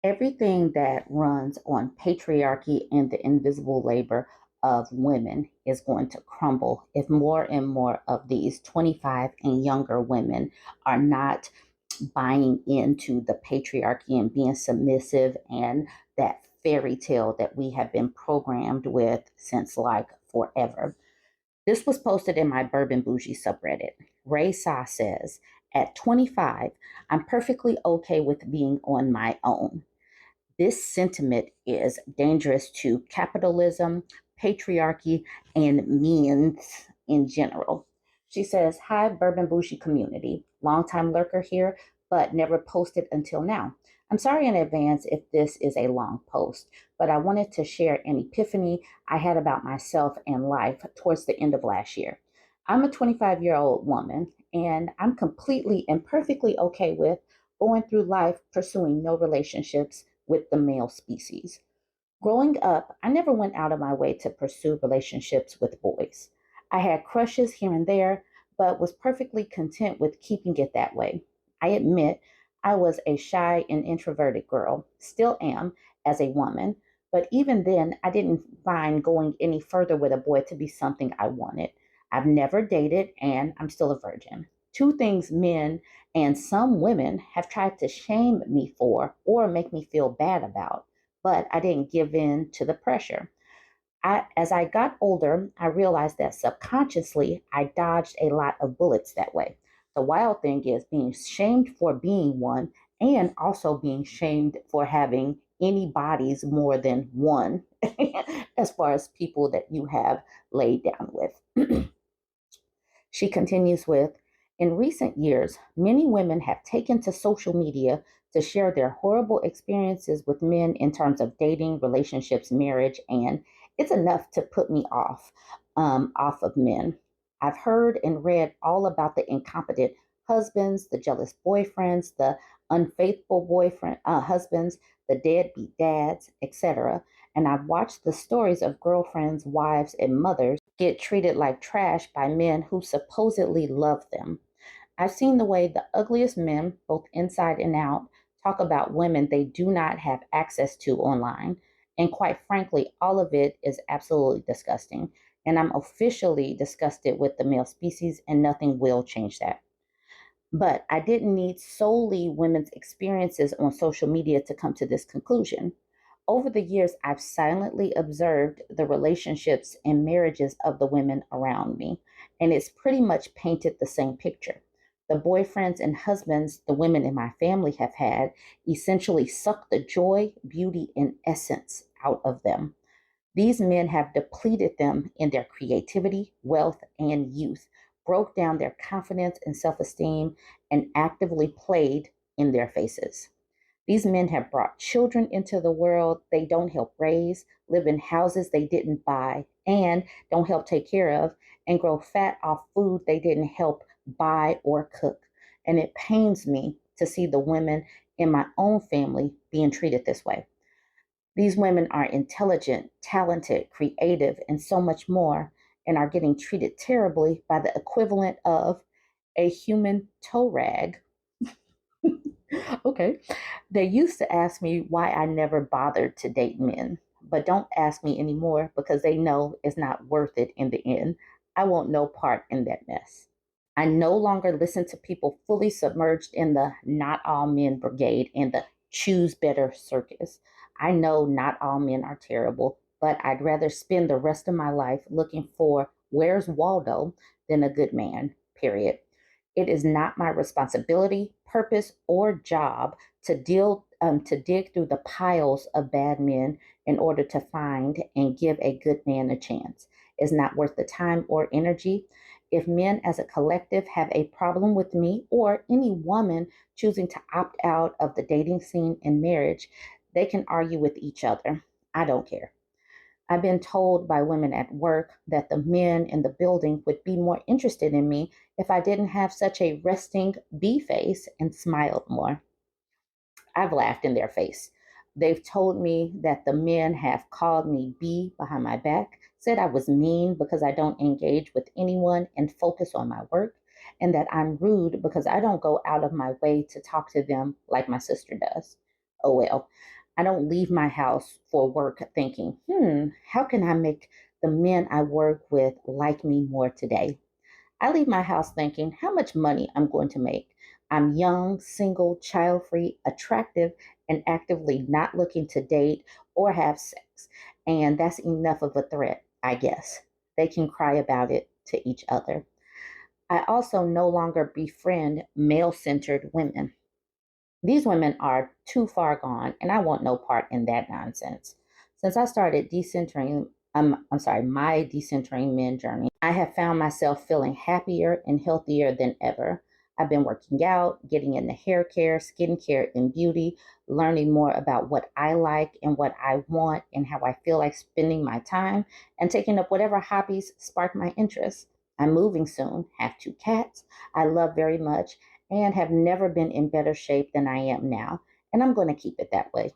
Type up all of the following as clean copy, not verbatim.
Everything that runs on patriarchy and the invisible labor of women is going to crumble if more and more of these 25 and younger women are not buying into the patriarchy and being submissive and that fairy tale that we have been programmed with since like forever. This was posted in my BurbNBougie subreddit. Ray Sa says, at 25, I'm perfectly okay with being on my own. This sentiment is dangerous to capitalism, patriarchy, and men in general. She says, hi, BurbNBougie community. Longtime lurker here, but never posted until now. I'm sorry in advance if this is a long post, but I wanted to share an epiphany I had about myself and life towards the end of last year. I'm a 25-year-old woman, and I'm completely and perfectly okay with going through life pursuing no relationships with the male species. Growing up, I never went out of my way to pursue relationships with boys. I had crushes here and there, but was perfectly content with keeping it that way. I admit I was a shy and introverted girl, still am as a woman, but even then, I didn't find going any further with a boy to be something I wanted. I've never dated, and I'm still a virgin. Two things men and some women have tried to shame me for or make me feel bad about, but I didn't give in to the pressure. As I got older, I realized that subconsciously I dodged a lot of bullets that way. The wild thing is being shamed for being one and also being shamed for having any bodies more than one, as far as people that you have laid down with. She continues with, in recent years, many women have taken to social media to share their horrible experiences with men in terms of dating, relationships, marriage, and it's enough to put me off of men. I've heard and read all about the incompetent husbands, the jealous boyfriends, the unfaithful boyfriend husbands, the deadbeat dads, etc. And I've watched the stories of girlfriends, wives, and mothers get treated like trash by men who supposedly love them. I've seen the way the ugliest men, both inside and out, talk about women they do not have access to online. And quite frankly, all of it is absolutely disgusting. And I'm officially disgusted with the male species, and nothing will change that. But I didn't need solely women's experiences on social media to come to this conclusion. Over the years, I've silently observed the relationships and marriages of the women around me, and it's pretty much painted the same picture. The boyfriends and husbands the women in my family have had essentially suck the joy, beauty, and essence out of them. These men have depleted them in their creativity, wealth, and youth, broke down their confidence and self esteem, and actively played in their faces. These men have brought children into the world they don't help raise, live in houses they didn't buy and don't help take care of, and grow fat off food they didn't help buy or cook. And it pains me to see the women in my own family being treated this way. These women are intelligent, talented, creative, and so much more, and are getting treated terribly by the equivalent of a human toe rag. Okay. They used to ask me why I never bothered to date men, but don't ask me anymore because they know it's not worth it in the end. I want no part in that mess. I no longer listen to people fully submerged in the not all men brigade and the choose better circus. I know not all men are terrible, but I'd rather spend the rest of my life looking for where's Waldo than a good man, period. It is not my responsibility, purpose, or job to dig through the piles of bad men in order to find and give a good man a chance. It's not worth the time or energy. If men as a collective have a problem with me or any woman choosing to opt out of the dating scene and marriage, they can argue with each other. I don't care. I've been told by women at work that the men in the building would be more interested in me if I didn't have such a resting bee face and smiled more. I've laughed in their face. They've told me that the men have called me B behind my back, said I was mean because I don't engage with anyone and focus on my work, and that I'm rude because I don't go out of my way to talk to them like my sister does. Oh well, I don't leave my house for work thinking, how can I make the men I work with like me more today? I leave my house thinking how much money I'm going to make. I'm young, single, child free, attractive, and actively not looking to date or have sex. And that's enough of a threat, I guess. They can cry about it to each other. I also no longer befriend male centered women. These women are too far gone, and I want no part in that nonsense. Since I started my decentering men journey, I have found myself feeling happier and healthier than ever. I've been working out, getting into hair care, skincare, and beauty, learning more about what I like and what I want and how I feel like spending my time, and taking up whatever hobbies spark my interest. I'm moving soon, have two cats I love very much, and have never been in better shape than I am now, and I'm going to keep it that way.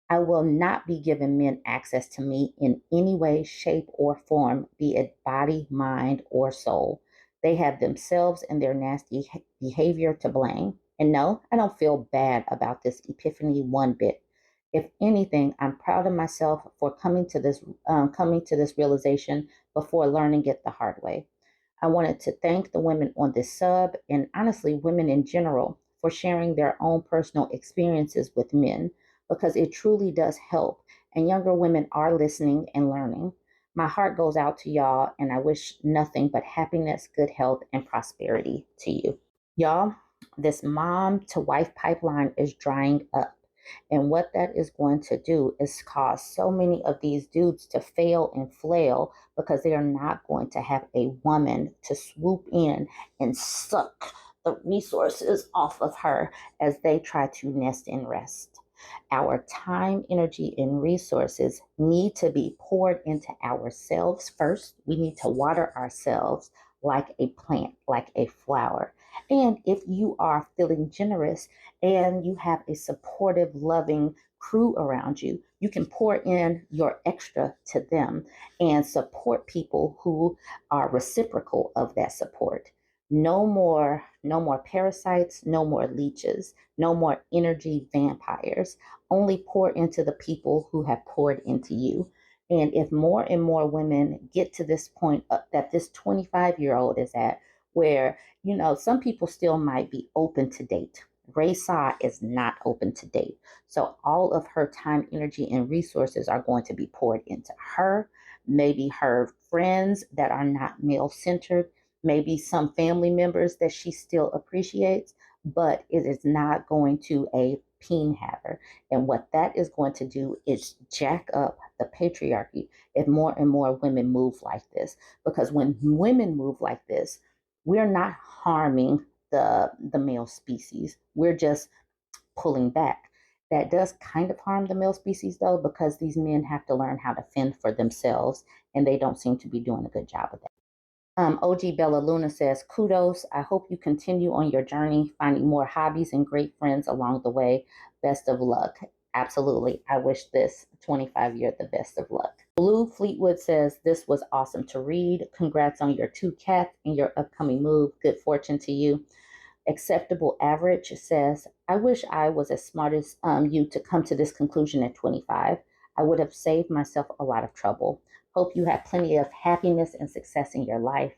I will not be giving men access to me in any way, shape, or form, be it body, mind, or soul. They have themselves and their nasty behavior to blame. And no, I don't feel bad about this epiphany one bit. If anything, I'm proud of myself for coming to this realization before learning it the hard way. I wanted to thank the women on this sub and honestly women in general for sharing their own personal experiences with men because it truly does help. And younger women are listening and learning. My heart goes out to y'all, and I wish nothing but happiness, good health, and prosperity to you. Y'all, this mom to wife pipeline is drying up. And what that is going to do is cause so many of these dudes to fail and flail because they are not going to have a woman to swoop in and suck the resources off of her as they try to nest and rest. Our time, energy, and resources need to be poured into ourselves first. We need to water ourselves like a plant, like a flower. And if you are feeling generous and you have a supportive, loving crew around you, you can pour in your extra to them and support people who are reciprocal of that support. No more parasites, no more leeches, no more energy vampires. Only pour into the people who have poured into you. And if more and more women get to this point that this 25-year-old is at, where, some people still might be open to date. Ray Sa is not open to date. So all of her time, energy, and resources are going to be poured into her, maybe her friends that are not male centered, maybe some family members that she still appreciates, but it is not going to a peen haver. And what that is going to do is jack up the patriarchy if more and more women move like this. Because when women move like this, we're not harming the male species. We're just pulling back. That does kind of harm the male species though, because these men have to learn how to fend for themselves, and they don't seem to be doing a good job of that. OG Bella Luna says, kudos. I hope you continue on your journey, finding more hobbies and great friends along the way. Best of luck. Absolutely. I wish this 25-year the best of luck. Blue Fleetwood says, this was awesome to read. Congrats on your two cats and your upcoming move. Good fortune to you. Acceptable Average says, I wish I was as smart as you to come to this conclusion at 25. I would have saved myself a lot of trouble. Hope you have plenty of happiness and success in your life.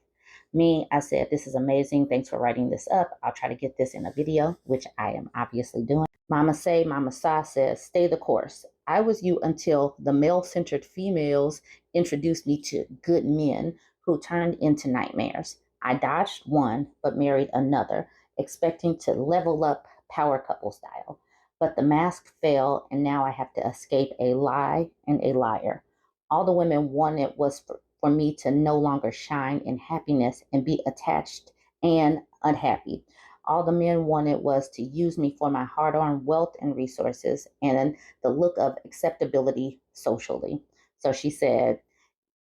Me, I said, this is amazing. Thanks for writing this up. I'll try to get this in a video, which I am obviously doing. Mama Sa says, stay the course. I was you until the male-centered females introduced me to good men who turned into nightmares. I dodged one, but married another, expecting to level up power couple style. But the mask fell, and now I have to escape a lie and a liar. All the women wanted was for me to no longer shine in happiness and be attached and unhappy. All the men wanted was to use me for my hard-earned wealth and resources and the look of acceptability socially. So she said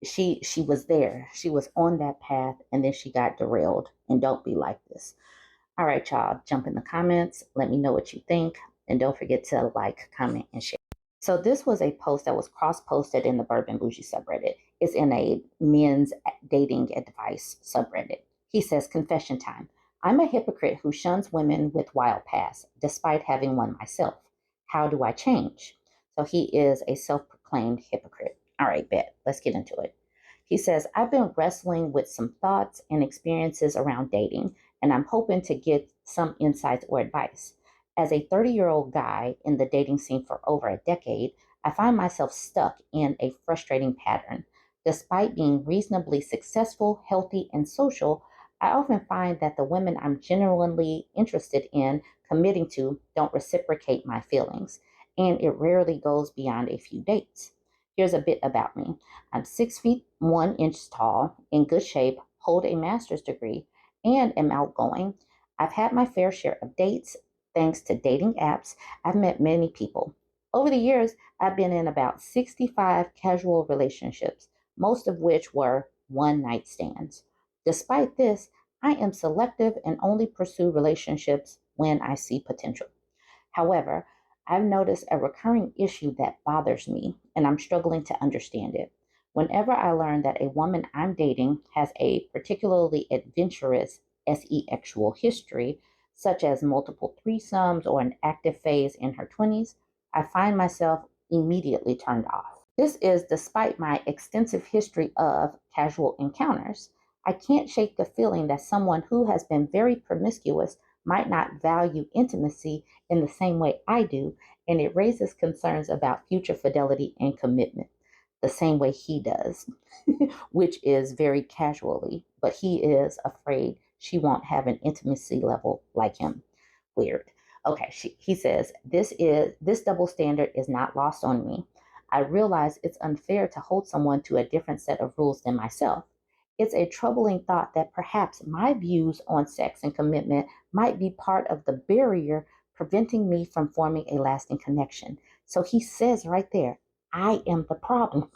she was there. She was on that path, and then she got derailed. And don't be like this. All right, y'all, jump in the comments. Let me know what you think. And don't forget to like, comment, and share. So this was a post that was cross-posted in the BurbNBougie subreddit. It's in a men's dating advice subreddit. He says, confession time. I'm a hypocrite who shuns women with wild past, despite having one myself. How do I change? So he is a self-proclaimed hypocrite. All right, bet. Let's get into it. He says, I've been wrestling with some thoughts and experiences around dating, and I'm hoping to get some insights or advice. As a 30-year-old guy in the dating scene for over a decade, I find myself stuck in a frustrating pattern. Despite being reasonably successful, healthy, and social, I often find that the women I'm genuinely interested in committing to don't reciprocate my feelings, and it rarely goes beyond a few dates. Here's a bit about me. I'm 6 feet 1 inch tall, in good shape, hold a master's degree, and am outgoing. I've had my fair share of dates. Thanks to dating apps, I've met many people. Over the years, I've been in about 65 casual relationships, most of which were one night stands. Despite this, I am selective and only pursue relationships when I see potential. However, I've noticed a recurring issue that bothers me, and I'm struggling to understand it. Whenever I learn that a woman I'm dating has a particularly adventurous sexual history, such as multiple threesomes or an active phase in her 20s, I find myself immediately turned off. This is despite my extensive history of casual encounters. I can't shake the feeling that someone who has been very promiscuous might not value intimacy in the same way I do, and it raises concerns about future fidelity and commitment the same way he does, which is very casually, but he is afraid she won't have an intimacy level like him. Weird. Okay, he says, this double standard is not lost on me. I realize it's unfair to hold someone to a different set of rules than myself. It's a troubling thought that perhaps my views on sex and commitment might be part of the barrier preventing me from forming a lasting connection. So he says right there, I am the problem.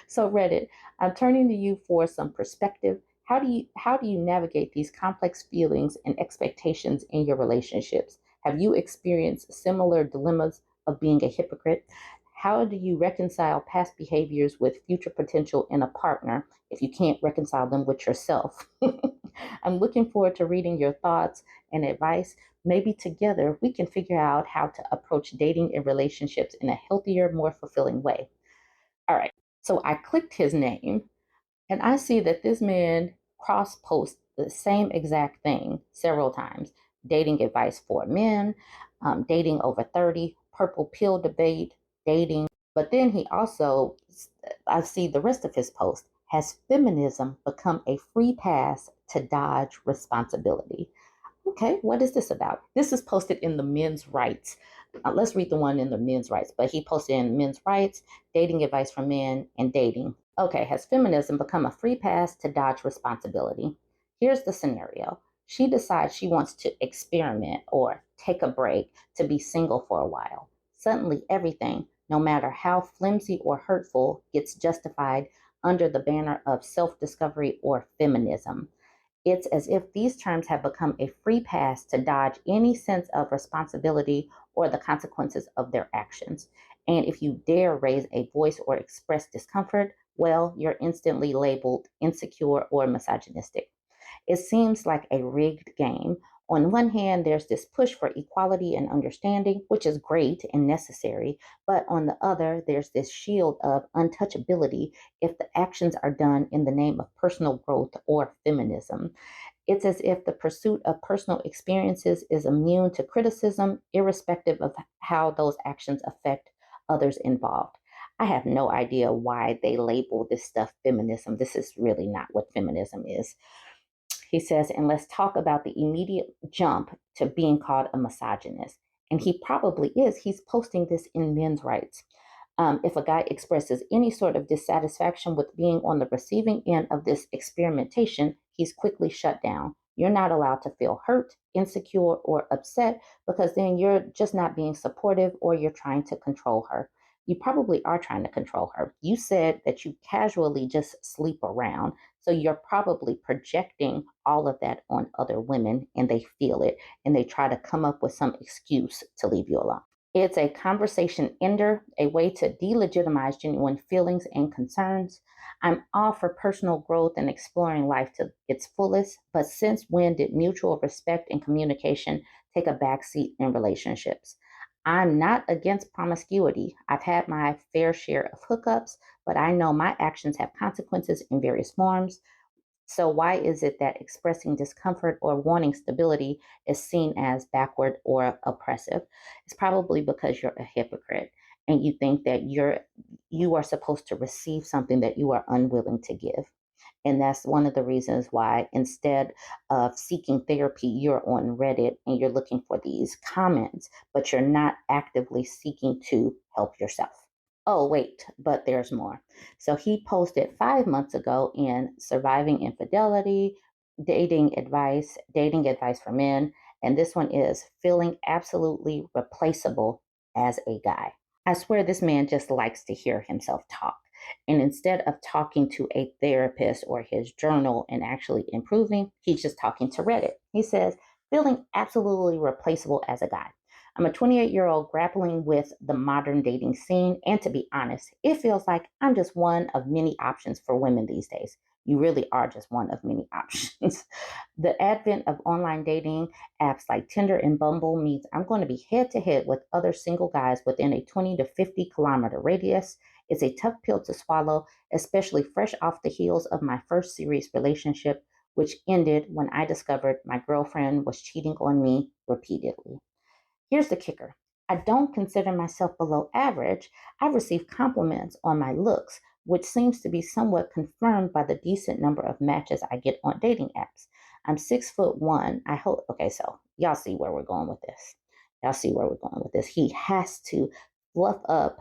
So Reddit, I'm turning to you for some perspective. How do you navigate these complex feelings and expectations in your relationships? Have you experienced similar dilemmas of being a hypocrite? How do you reconcile past behaviors with future potential in a partner if you can't reconcile them with yourself? I'm looking forward to reading your thoughts and advice. Maybe together we can figure out how to approach dating and relationships in a healthier, more fulfilling way. All right. So I clicked his name and I see that this man cross posts the same exact thing several times. Dating advice for men, dating over 30, purple pill debate, dating. But then he also, I see the rest of his post, has feminism become a free pass to dodge responsibility? Okay, what is this about? This is posted in the men's rights. Let's read the one in the men's rights. But he posted in men's rights, dating advice for men, and dating. Okay, has feminism become a free pass to dodge responsibility? Here's the scenario. She decides she wants to experiment or take a break to be single for a while. Suddenly, everything, no matter how flimsy or hurtful, gets justified under the banner of self discovery or feminism. It's as if these terms have become a free pass to dodge any sense of responsibility or the consequences of their actions. And if you dare raise a voice or express discomfort, well, you're instantly labeled insecure or misogynistic. It seems like a rigged game. On one hand, there's this push for equality and understanding, which is great and necessary, but on the other, there's this shield of untouchability if the actions are done in the name of personal growth or feminism. It's as if the pursuit of personal experiences is immune to criticism, irrespective of how those actions affect others involved. I have no idea why they label this stuff feminism. This is really not what feminism is. He says, and let's talk about the immediate jump to being called a misogynist. And he probably is. He's posting this in men's rights. If a guy expresses any sort of dissatisfaction with being on the receiving end of this experimentation, he's quickly shut down. You're not allowed to feel hurt, insecure, or upset because then you're just not being supportive or you're trying to control her. You probably are trying to control her. You said that you casually just sleep around. So you're probably projecting all of that on other women and they feel it and they try to come up with some excuse to leave you alone. It's a conversation ender, a way to delegitimize genuine feelings and concerns. I'm all for personal growth and exploring life to its fullest, but since when did mutual respect and communication take a backseat in relationships? I'm not against promiscuity. I've had my fair share of hookups, but I know my actions have consequences in various forms. So, why is it that expressing discomfort or wanting stability is seen as backward or oppressive? It's probably because you're a hypocrite and you think that you are supposed to receive something that you are unwilling to give. And that's one of the reasons why instead of seeking therapy, you're on Reddit and you're looking for these comments, but you're not actively seeking to help yourself. Oh, wait, but there's more. So he posted 5 months ago in Surviving Infidelity, dating advice for men. And this one is feeling absolutely replaceable as a guy. I swear this man just likes to hear himself talk. And instead of talking to a therapist or his journal and actually improving, he's just talking to Reddit. He says, feeling absolutely replaceable as a guy. I'm a 28-year-old grappling with the modern dating scene, and to be honest, it feels like I'm just one of many options for women these days. You really are just one of many options. The advent of online dating apps like Tinder and Bumble means I'm going to be head to head with other single guys within a 20 to 50-kilometer radius. It's a tough pill to swallow, especially fresh off the heels of my first serious relationship, which ended when I discovered my girlfriend was cheating on me repeatedly. Here's the kicker: I don't consider myself below average. I receive compliments on my looks, which seems to be somewhat confirmed by the decent number of matches I get on dating apps. I'm 6'1". I hope, okay, so y'all see where we're going with this. Y'all see where we're going with this. He has to fluff up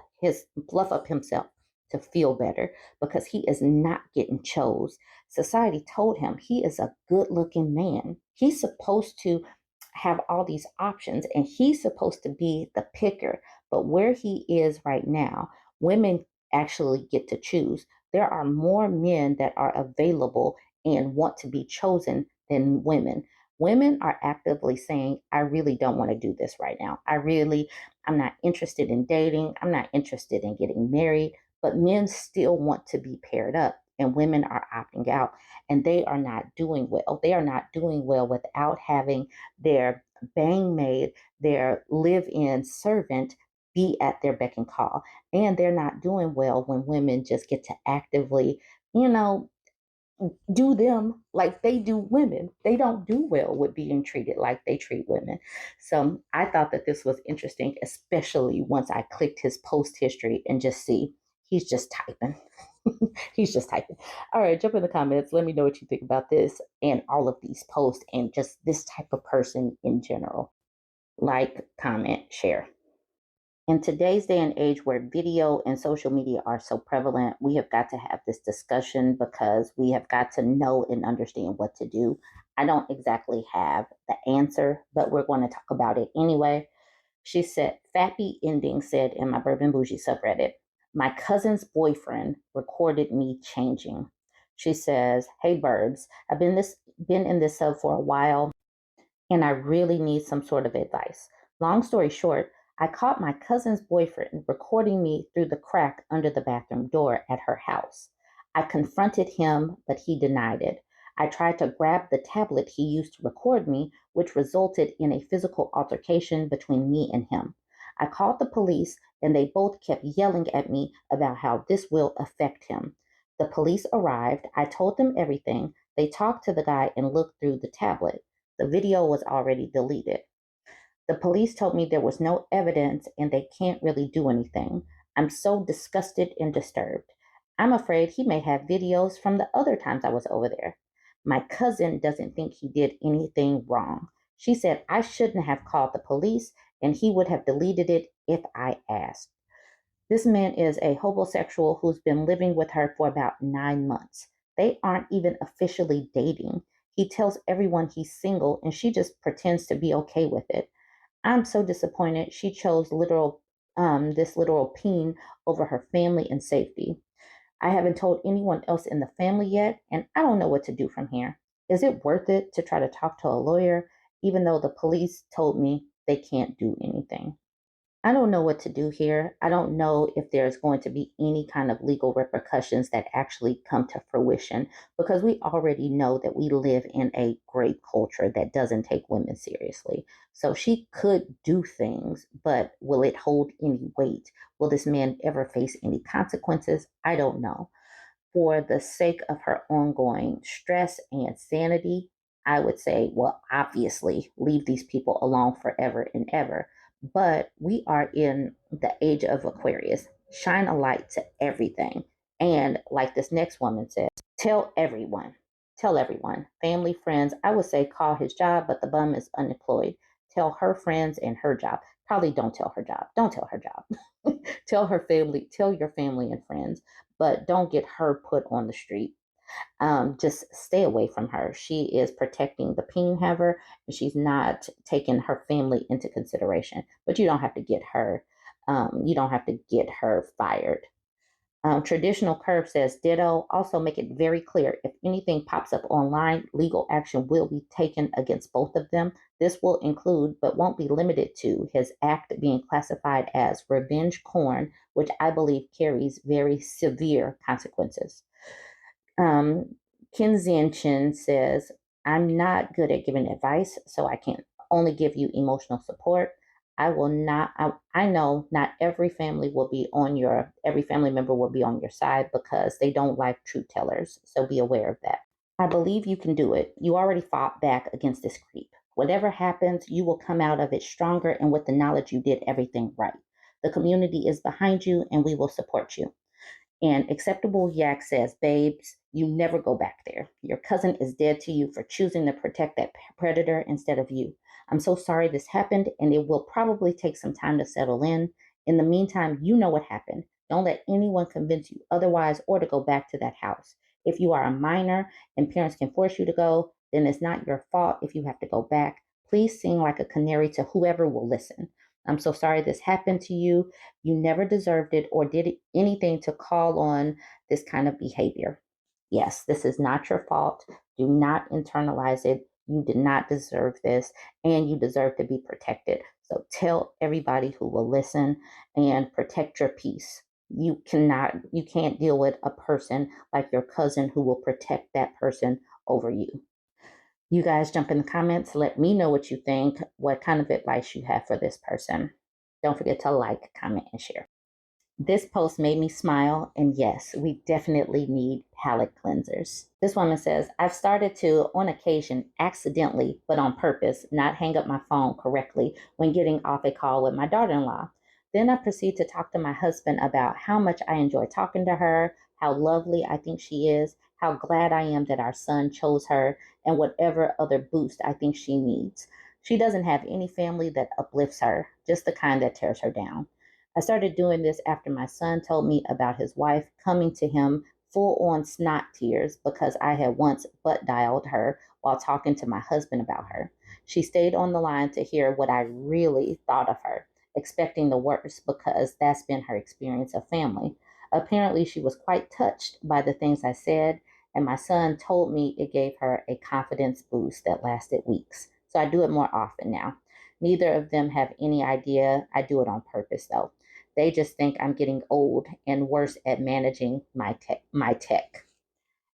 himself to feel better because he is not getting chose. Society told him he is a good looking man. He's supposed to have all these options and he's supposed to be the picker. But where he is right now, women actually get to choose. There are more men that are available and want to be chosen than women. Women are actively saying, I really don't want to do this right now. I'm not interested in dating. I'm not interested in getting married. But men still want to be paired up, and women are opting out, and they are not doing well. They are not doing well without having their bang maid, their live in servant be at their beck and call. And they're not doing well when women just get to actively, you know, do them like they do women. They don't do well with being treated like they treat women. So I thought that this was interesting, especially once I clicked his post history and just see he's just typing. He's just typing. All right, jump in the comments. Let me know what you think about this and all of these posts and just this type of person in general. Like, comment, share. In today's day and age where video and social media are so prevalent, we have got to have this discussion because we have got to know and understand what to do. I don't exactly have the answer, but we're going to talk about it anyway. She said, Fappy Ending said in my BurbNBougie subreddit, my cousin's boyfriend recorded me changing. She says, hey, Burbs, been in this sub for a while and I really need some sort of advice. Long story short, I caught my cousin's boyfriend recording me through the crack under the bathroom door at her house. I confronted him, but he denied it. I tried to grab the tablet he used to record me, which resulted in a physical altercation between me and him. I called the police, and they both kept yelling at me about how this will affect him. The police arrived. I told them everything. They talked to the guy and looked through the tablet. The video was already deleted. The police told me there was no evidence and they can't really do anything. I'm so disgusted and disturbed. I'm afraid he may have videos from the other times I was over there. My cousin doesn't think he did anything wrong. She said I shouldn't have called the police and he would have deleted it if I asked. This man is a homosexual who's been living with her for about 9 months. They aren't even officially dating. He tells everyone he's single and she just pretends to be okay with it. I'm so disappointed she chose this literal peen over her family and safety. I haven't told anyone else in the family yet, and I don't know what to do from here. Is it worth it to try to talk to a lawyer, even though the police told me they can't do anything? I don't know what to do here. I don't know if there's going to be any kind of legal repercussions that actually come to fruition because we already know that we live in a great culture that doesn't take women seriously. So she could do things, but will it hold any weight? Will this man ever face any consequences? I don't know. For the sake of her ongoing stress and sanity, I would say, well, obviously, leave these people alone forever and ever. But we are in the age of Aquarius. Shine a light to everything. And like this next woman says, tell everyone. Tell everyone. Family, friends. I would say call his job, but the bum is unemployed. Tell her friends and her job. Probably don't tell her job. Don't tell her job. Tell her family, tell your family and friends, but don't get her put on the street. Just stay away from her. She is protecting the peen haver and she's not taking her family into consideration. But you don't have to get her, you don't have to get her fired. Traditional Curve says ditto. Also, make it very clear if anything pops up online, legal action will be taken against both of them. This will include, but won't be limited to, his act being classified as revenge porn, which I believe carries very severe consequences. Um, Kinzian Chin says, I'm not good at giving advice, so I can only give you emotional support. I will not, I know not every family member will be on your side because they don't like truth tellers. So be aware of that. I believe you can do it. You already fought back against this creep. Whatever happens, you will come out of it stronger and with the knowledge you did everything right. The community is behind you and we will support you. And Acceptable Yak says, babes, you never go back there. Your cousin is dead to you for choosing to protect that predator instead of you. I'm so sorry this happened, and it will probably take some time to settle in. In the meantime, you know what happened. Don't let anyone convince you otherwise or to go back to that house. If you are a minor and parents can force you to go, then it's not your fault if you have to go back. Please sing like a canary to whoever will listen. I'm so sorry this happened to you. You never deserved it or did anything to call on this kind of behavior. Yes, this is not your fault. Do not internalize it. You did not deserve this, and you deserve to be protected. So tell everybody who will listen and protect your peace. You can't deal with a person like your cousin who will protect that person over you. You guys jump in the comments. Let me know what you think, what kind of advice you have for this person. Don't forget to like, comment, and share. This post made me smile, and yes, we definitely need palate cleansers. This woman says, I've started to, on occasion, accidentally, but on purpose, not hang up my phone correctly when getting off a call with my daughter in law. Then I proceed to talk to my husband about how much I enjoy talking to her, how lovely I think she is, how glad I am that our son chose her, and whatever other boost I think she needs. She doesn't have any family that uplifts her, just the kind that tears her down. I started doing this after my son told me about his wife coming to him full on snot tears because I had once butt dialed her while talking to my husband about her. She stayed on the line to hear what I really thought of her, expecting the worst because that's been her experience of family. Apparently, she was quite touched by the things I said, and my son told me it gave her a confidence boost that lasted weeks. So I do it more often now. Neither of them have any idea I do it on purpose, though. They just think I'm getting old and worse at managing my tech.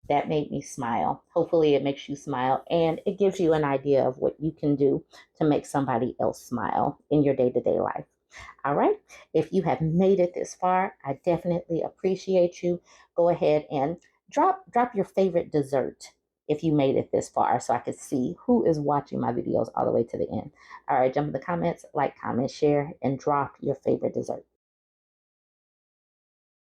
That made me smile. Hopefully it makes you smile and it gives you an idea of what you can do to make somebody else smile in your day-to-day life. All right. If you have made it this far, I definitely appreciate you. Go ahead and drop your favorite dessert if you made it this far so I could see who is watching my videos all the way to the end. All right, jump in the comments, like, comment, share, and drop your favorite dessert.